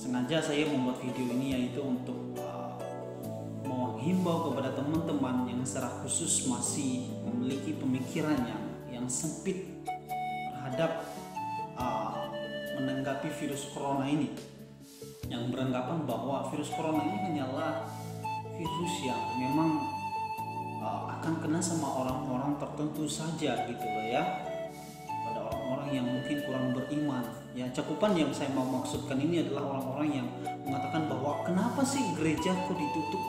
Sengaja saya membuat video ini yaitu untuk menghimbau kepada teman-teman yang secara khusus masih memiliki pemikiran yang sempit terhadap menanggapi virus corona ini, yang beranggapan bahwa virus corona ini hanyalah virus yang memang akan kena sama orang-orang tertentu saja gitu loh ya, pada orang-orang yang mungkin kurang beriman ya. Cakupan yang saya mau maksudkan ini adalah orang-orang yang mengatakan bahwa kenapa sih gereja kok ditutup,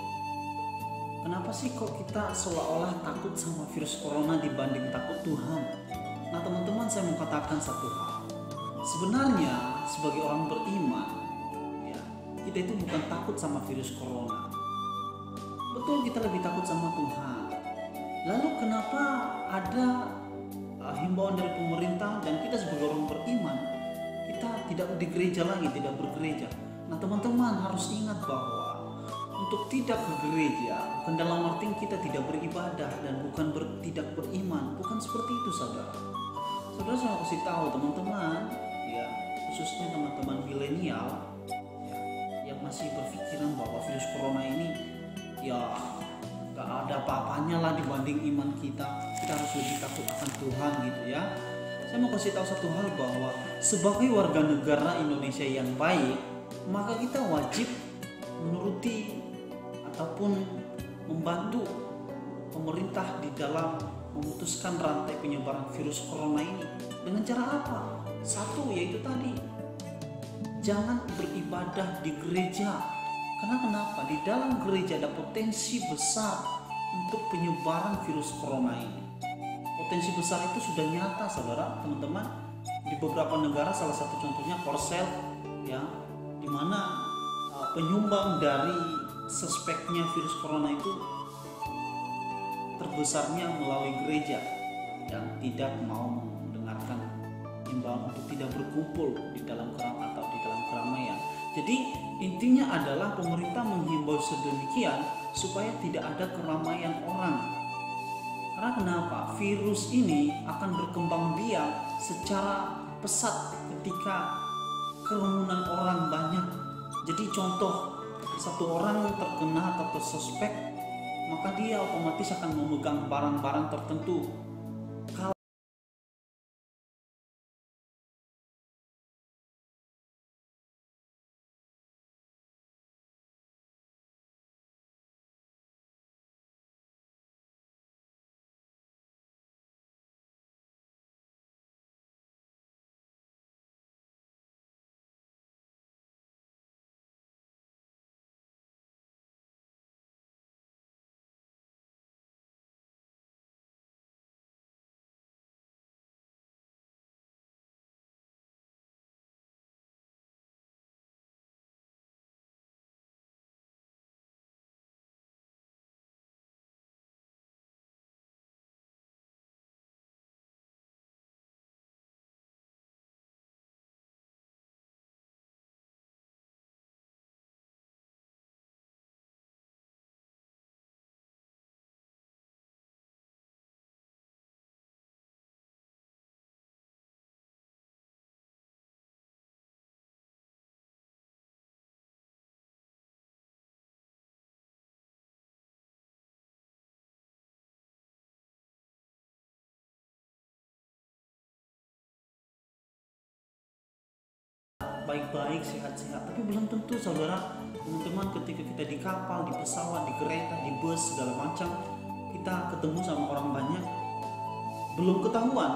kenapa sih kok kita seolah-olah takut sama virus corona dibanding takut Tuhan. Nah teman-teman, saya mau katakan satu hal. Sebenarnya sebagai orang beriman ya, kita itu bukan takut sama virus corona. Betul, kita lebih takut sama Tuhan. Lalu kenapa ada himbauan dari pemerintah dan kita sebagai orang beriman kita tidak di gereja lagi, tidak bergereja? Nah teman-teman harus ingat bahwa untuk tidak ke gereja bukan dalam arti kita tidak beribadah dan bukan tidak beriman, bukan seperti itu saudara. Saudara, saya mau kasih tahu teman-teman ya, khususnya teman-teman milenial ya, yang masih berpikiran bahwa virus corona ini ya gak ada apa-apanya lah dibanding iman kita harus lebih takut akan Tuhan gitu ya. Saya mau kasih tahu satu hal, bahwa sebagai warga negara Indonesia yang baik, maka kita wajib menuruti ataupun membantu pemerintah di dalam memutuskan rantai penyebaran virus corona ini. Dengan cara apa? Satu, yaitu tadi, jangan beribadah di gereja. Karena kenapa? Di dalam gereja ada potensi besar untuk penyebaran virus corona ini. Potensi besar itu sudah nyata saudara, teman-teman. Di beberapa negara, salah satu contohnya Korsel ya, di mana penyumbang dari suspeknya virus corona itu terbesarnya melalui gereja yang tidak mau mendengarkan himbauan untuk tidak berkumpul di dalam keramaian. Jadi intinya adalah pemerintah menghimbau sedemikian supaya tidak ada keramaian orang. Karena kenapa? Virus ini akan berkembang biak secara pesat ketika kerumunan orang banyak. Jadi contoh, satu orang terkena atau tersuspek, maka dia otomatis akan memegang barang-barang tertentu. Baik-baik, sehat-sehat, tapi belum tentu saudara. Teman-teman, ketika kita di kapal, di pesawat, di kereta, di bus, segala macam, kita ketemu sama orang banyak, belum ketahuan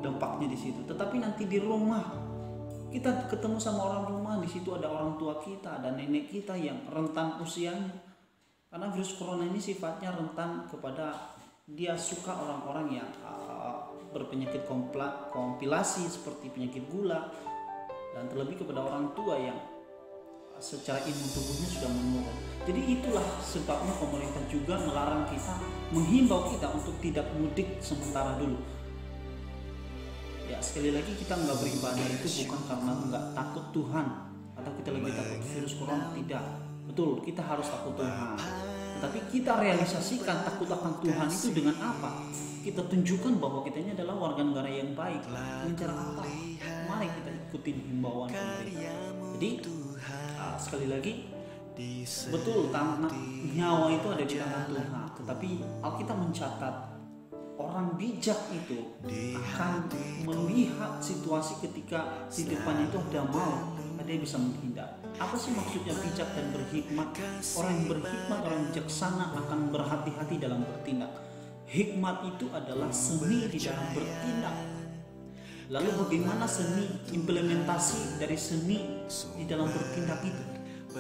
dampaknya di situ. Tetapi nanti di rumah kita ketemu sama orang rumah, di situ ada orang tua kita, ada nenek kita yang rentan usianya. Karena virus corona ini sifatnya rentan kepada, dia suka orang-orang yang berpenyakit kompilasi seperti penyakit gula, dan terlebih kepada orang tua yang secara imun tubuhnya sudah menurun. Jadi itulah sebabnya pemerintah juga melarang kita, menghimbau kita untuk tidak mudik sementara dulu. Ya sekali lagi, kita nggak beribadah itu bukan karena nggak takut Tuhan atau kita lebih takut virus corona, tidak. Betul, kita harus takut Tuhan. Tetapi kita realisasikan takut akan Tuhan itu dengan apa? Kita tunjukkan bahwa kita ini adalah warga negara yang baik. Dengan cara apa? Mari kita ikutin himbauan pemerintah. Jadi sekali lagi, betul nyawa itu ada di tangan Tuhan, tetapi Alkitab mencatat orang bijak itu akan melihat situasi ketika di depannya itu ada maut, dia bisa menghindar. Apa sih maksudnya bijak dan berhikmat? Orang yang berhikmat, orang bijaksana akan berhati-hati dalam bertindak. Hikmat itu adalah seni di dalam bertindak. Lalu bagaimana seni, implementasi dari seni di dalam bertindak itu?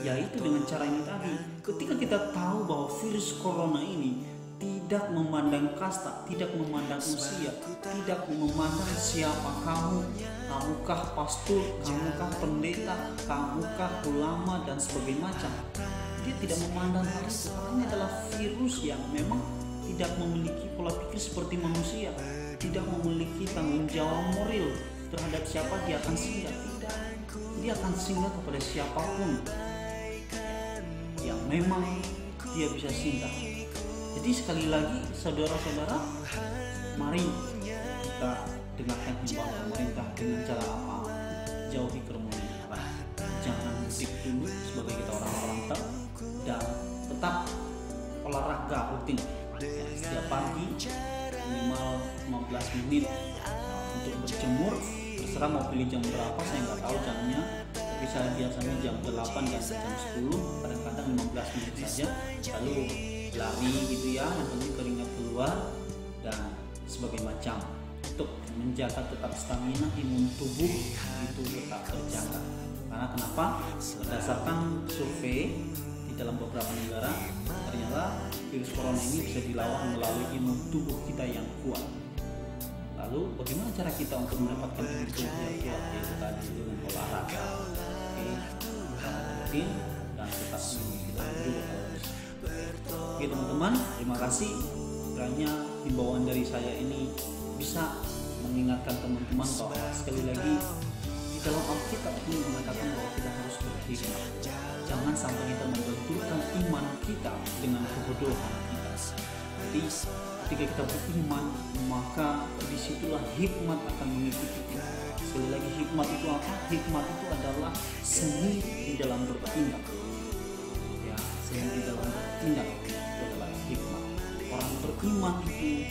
Yaitu dengan cara ini tadi. Ketika kita tahu bahwa virus corona ini tidak memandang kasta, tidak memandang usia, tidak memandang siapa kamu, kamukah pastor, kamukah pendeta, kamukah ulama dan sebagainya macam. Dia tidak memandang hal itu. Ini adalah virus yang memang tidak memiliki pola pikir seperti manusia, tidak memiliki tanggung jawab moral terhadap siapa dia akan singgah. Tidak, dia akan singgah kepada siapapun yang memang dia bisa singgah. Jadi sekali lagi saudara-saudara, mari kita dengarkan himbauan pemerintah dengan cara apa? Jauhi kerumunan orang, jangan mudik dulu sebagai kita orang-orang tua, dan tetap olahraga rutin ya, setiap pagi minimal 15 menit untuk berjemur. Terserah mau pilih jam berapa, saya nggak tahu jamnya, tapi saya biasanya jam 8 dan jam 10, kadang-kadang 15 menit saja, lalu lari gitu ya, yang penting keringat keluar dan sebagainya macam, untuk menjaga tetap stamina imun tubuh itu tetap terjaga. Karena kenapa? Berdasarkan survei di dalam beberapa negara, ternyata virus corona ini bisa dilawan melalui imun tubuh kita yang kuat. Lalu bagaimana cara kita untuk mendapatkan imun tubuh yang kuat? Yaitu tadi dengan olahraga, rutin dan tetap imun kita juga harus. Oke teman-teman, terima kasih. Kiranya himbauan dari saya ini bisa mengingatkan teman-teman bahwa sekali lagi di dalam Alkitab ini mengatakan bahwa kita harus berhikmat. Jangan sampai kita membenturkan iman kita dengan kebodohan kita. Jadi ketika kita beriman, maka disitulah hikmat akan mengikuti kita. Sekali lagi, hikmat itu apa? Hikmat itu adalah seni di dalam bertindak. Ya, seni di dalam bertindak itu adalah hikmat. Orang beriman itu